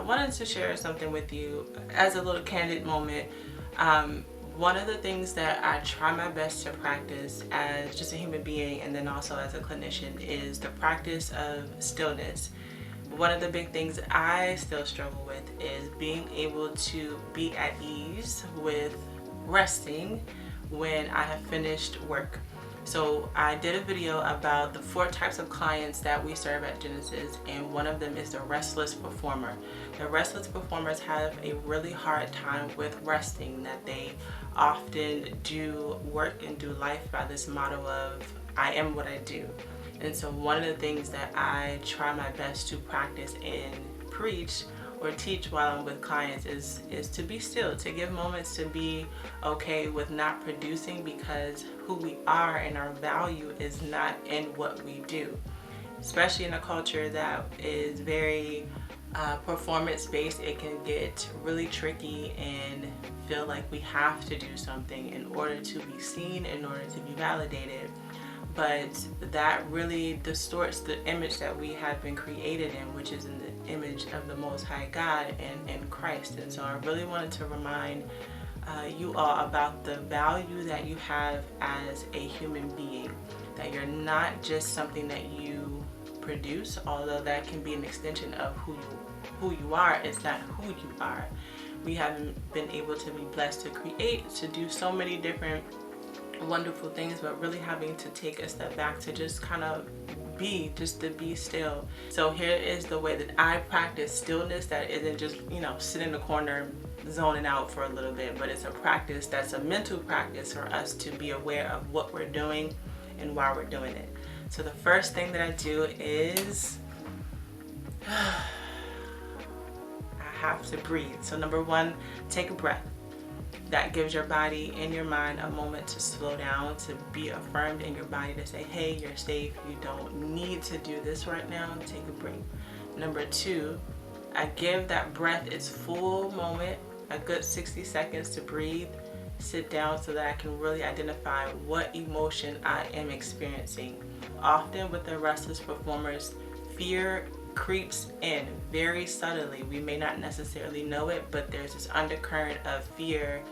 I wanted to share something with you as a little candid moment. One of the things that I try my best to practice as just a human being and then also as a clinician is the practice of stillness. One of the big things I still struggle with is being able to be at ease with resting when I have finished work. So I did a video about the 4 types of clients that we serve at Genesis, and one of them is the Restless Performer. The Restless Performers have a really hard time with resting, that they often do work and do life by this motto of, I am what I do. And so one of the things that I try my best to practice and preach or teach while I'm with clients is to be still, to give moments to be okay with not producing, because who we are and our value is not in what we do. Especially in a culture that is very performance based, it can get really tricky and feel like we have to do something in order to be seen, in order to be validated. But that really distorts the image that we have been created in, which is in the image of the Most High God and in Christ. And so I really wanted to remind you all about the value that you have as a human being, that you're not just something that you produce, although that can be an extension of who you are. It's not who you are. We haven't been able to be blessed to create, to do so many different wonderful things, but really having to take a step back to just kind of be, just to be still. So here is the way that I practice stillness, that isn't just, sit in the corner zoning out for a little bit, but it's a practice that's a mental practice for us to be aware of what we're doing and why we're doing it. So the first thing that I do is I have to breathe. So number 1, take a breath. That gives your body and your mind a moment to slow down, to be affirmed in your body, to say, hey, you're safe, you don't need to do this right now, take a break. Number 2, I give that breath its full moment, a good 60 seconds to breathe, sit down so that I can really identify what emotion I am experiencing. Often with the Restless Performers, fear creeps in very subtly. We may not necessarily know it, but there's this undercurrent of fear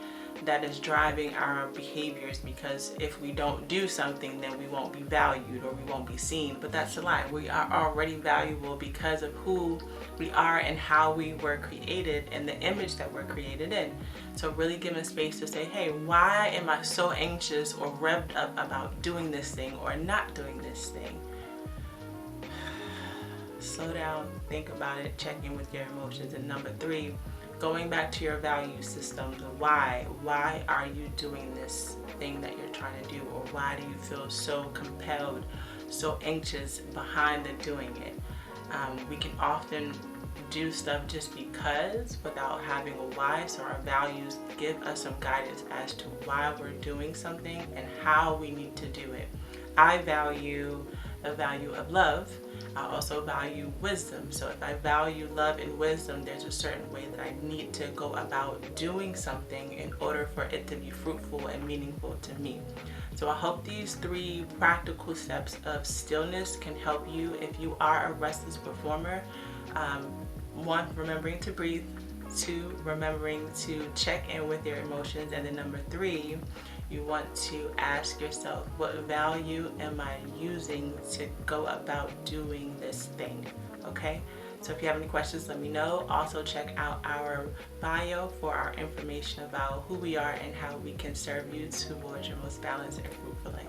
that is driving our behaviors, because if we don't do something, then we won't be valued or we won't be seen. But that's a lie. We are already valuable because of who we are and how we were created and the image that we're created in. So really giving space to say, hey, why am I so anxious or revved up about doing this thing or not doing this thing? Slow down, think about it, check in with your emotions. And number 3, going back to your value system, the why. Why are you doing this thing that you're trying to do? Or why do you feel so compelled, so anxious behind the doing it? We can often do stuff just because without having a why. So our values give us some guidance as to why we're doing something and how we need to do it. I value the value of love. I also value wisdom. So if I value love and wisdom, there's a certain way that I need to go about doing something in order for it to be fruitful and meaningful to me. So I hope these 3 practical steps of stillness can help you if you are a restless performer. 1, remembering to breathe. 2, remembering to check in with your emotions. And then number 3, you want to ask yourself, what value am I using to go about doing this thing? Okay? So if you have any questions, let me know. Also check out our bio for our information about who we are and how we can serve you towards your most balanced and fruitful life.